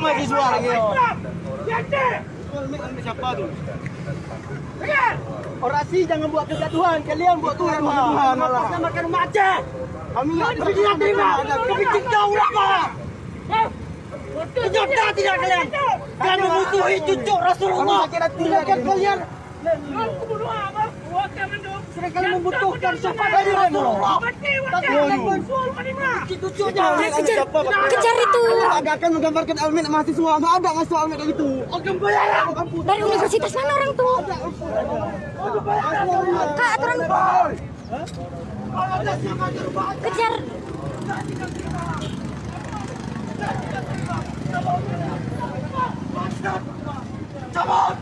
mahasiswa lagi. Siapa tuh? Orasi jangan buat kegaduhan, kalian buat Tuhan malah. Makan rumah Aceh. Kami nggak terima. Kami tahu apa? Jodoh tidak kalian. Kalian memusuhi cucu Rasulullah. Tindakan kalian. Sedang kalian membutuhkan syafaat dari Rasulullah. Kejar itu. Agak akan menggambarkan almin mahasiswa. Nggak ada ngasih almin kayak gitu. Dari universitas mana orang tuh? Kak, aturan kejar. Cabut!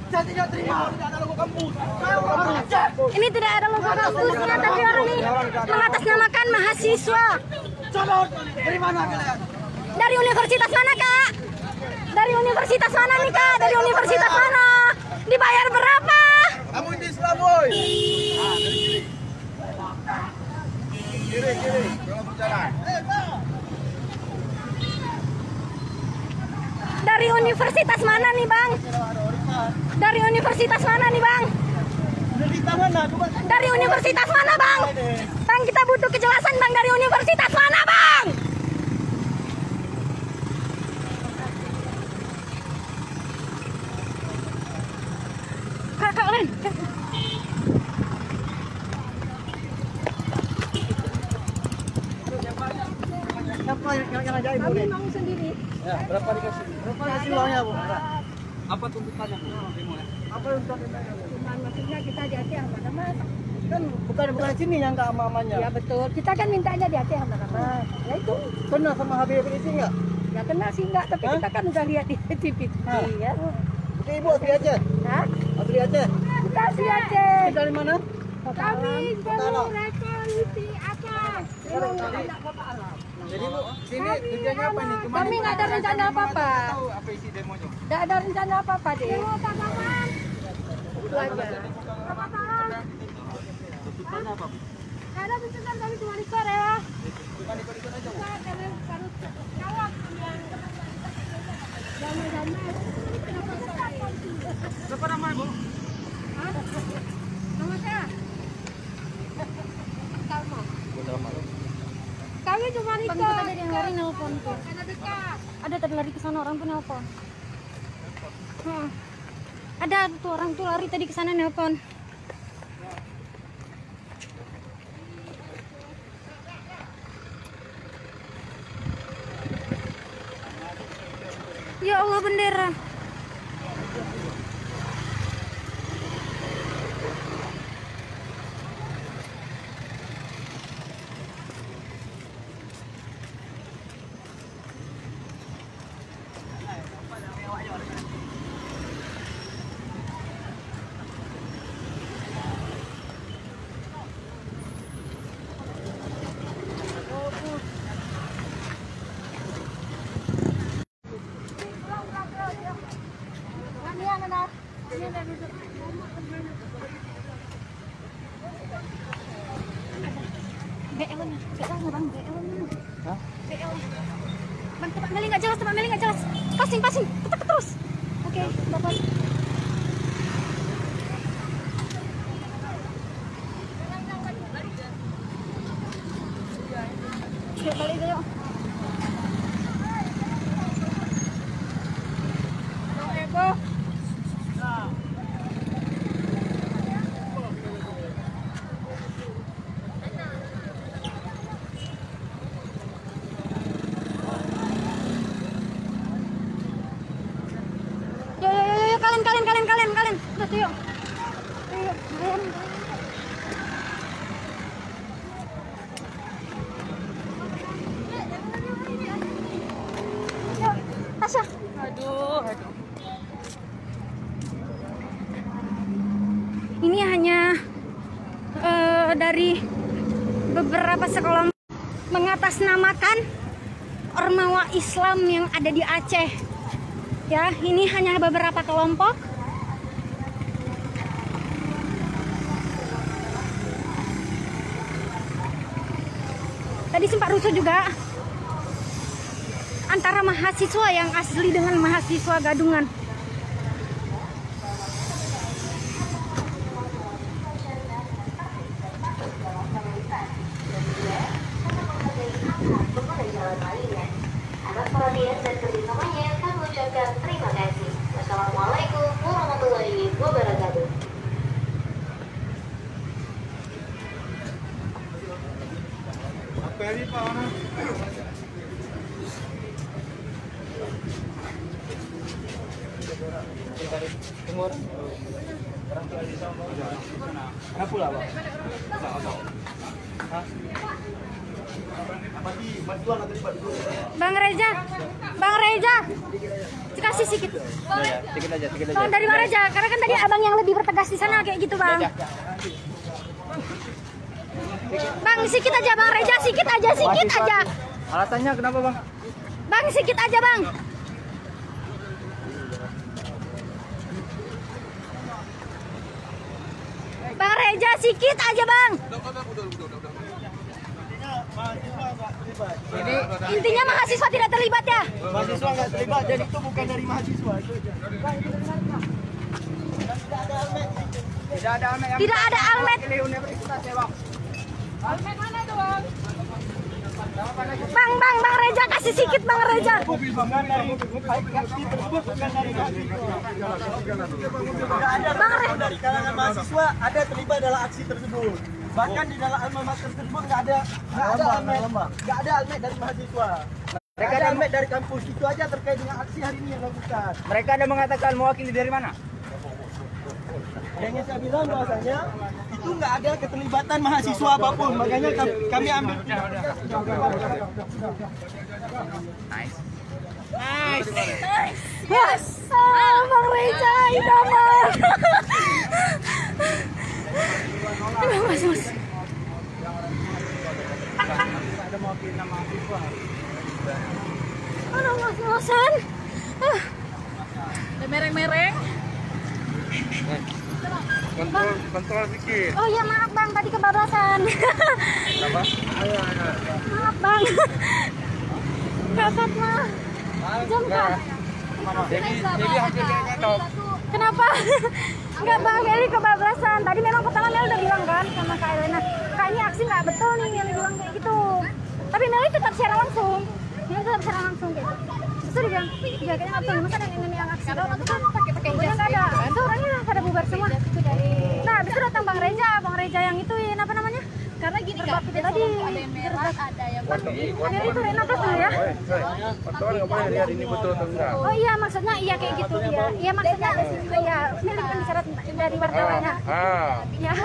Saya tidak terima. Tidak ada logo kampus. Ini tidak ada logo kampusnya, tapi orang ini mengatasnamakan mahasiswa. Cabut! Dari mana kalian? Dari universitas mana, Kak? Dari universitas mana nih, Kak? Dari universitas mana? Dibayar berapa? Kamu di Islam, boy. Kiri. Jangan berjalan. Dari universitas mana nih, Bang? Dari universitas mana nih, Bang? Dari universitas mana, Bang? Bang, kita butuh kejelasan, Bang. Dari universitas mana, Bang? Kakak, Len. Siapa yang ajaib? Kami mau sendiri. Ya, berapa dikasih? Berapa dikasih uangnya, Bu? Apa tuntutannya, Bu? Apa tuntutannya? Maksudnya kita di Aceh sama-sama. Kan bukan sini yang nggak ama-amanya. Ya betul. Kita kan mintanya di Aceh sama-sama. Ya itu. Kenal sama Habib isi nggak? Ya kenal sih enggak, tapi kita kan udah lihat di TV ya. Oke, Ibu asli Aceh. Hah? Asli Aceh. Kita asli Aceh. Kita dari mana? Kami Alam. revolusi Aceh. Jadi, Bu, sini tujuannya apa ini? Kami nggak ada rencana apa-apa. Tahu apa isi demonya? Nggak ada rencana apa-apa deh. Itu aja. Tuntutannya apa, Bu? Nggak ada tuntutan, kami cuma ikut ya. Cuma ikut-ikut aja, Bu. Harus jawab yang Siapa namanya, Bu? nama saya. Salma. Kami cuma ikut. Ada yang lari nelpon tuh. Ada tadi lari ke sana orang tuh nelpon. Ada tuh orang tuh lari tadi ke sana nelpon. Ya Allah, bendera. Bang, tempat meli nggak jelas, Passing, tepat terus. Oke, dapat. Oke, balik dulu. Kalian. Udah tuh yuk. Ayo, yuk, Tasya. Aduh. Ini hanya dari beberapa sekolah mengatasnamakan ormawa Islam yang ada di Aceh. Ya, ini hanya beberapa kelompok. Tadi sempat rusuh juga. antara mahasiswa yang asli dengan mahasiswa gadungan. Atas perhatian dan kerjasamanya, kami ucapkan terima kasih. Wassalamualaikum warahmatullahi wabarakatuh. Apa ini Pak Ana? Timur. Kenapa pula, Pak? Bang Reza, kasih sedikit. Sedikit aja. Bang dari Bang Reza, karena kan tadi abang yang lebih bertegas di sana kayak gitu bang. Bang sedikit aja Bang Reza, sedikit aja. Alasannya kenapa, Bang? Bang sedikit aja bang. Bang Reza sedikit aja bang. Intinya mahasiswa tidak terlibat ya? Mahasiswa nggak terlibat, dan itu bukan dari mahasiswa. Tidak ada almet. Bang Reza kasih sedikit Bang Reza. Bang Reza dari kalangan mahasiswa ada terlibat dalam aksi tersebut. Bahkan di dalam alma mater tersebut nggak ada almet dari mahasiswa. Mereka ada almet dari kampus. Itu aja terkait dengan aksi hari ini yang dilakukan. Mereka ada mengatakan mewakili dari mana? Yang saya bilang bahwasanya itu nggak ada keterlibatan mahasiswa apapun. Makanya kami ambil. Nice. Yes. Bang Reza idaman. Mas. Ada mewakili nama mahasiswa. Aduh ngos-ngosan. Mereng-mereng. Kontrol sedikit. Oh iya maaf bang, tadi kebablasan. Kenapa? Maaf bang. Kakak mah. Jam kak. Jadi hasilnya ngetok. Kenapa? Enggak bang, Meli kebablasan. Tadi memang pertama Meli udah bilang kan sama Kak Elena, Kak ini aksi nggak betul nih, Meli bilang kayak gitu. Tapi Meli tetap share langsung. Meli tetap share langsung kayak gitu. Terus dia bilang, ya kayaknya nggak betul. Masa ada yang aksi? Kalau itu kan pakai jas. Nggak ada. Itu orangnya pada bubar semua. Nah, habis itu datang Bang Reza yang ituin apa namanya? Karena gini Kak, kita tadi ada yang merah, ada yang Meli itu Rena plus dulu ya. Betul nggak boleh lihat ini betul atau enggak? Oh iya maksudnya iya kayak gitu ya. Iya maksudnya iya Meli kan bicara dari wartawannya. Ya.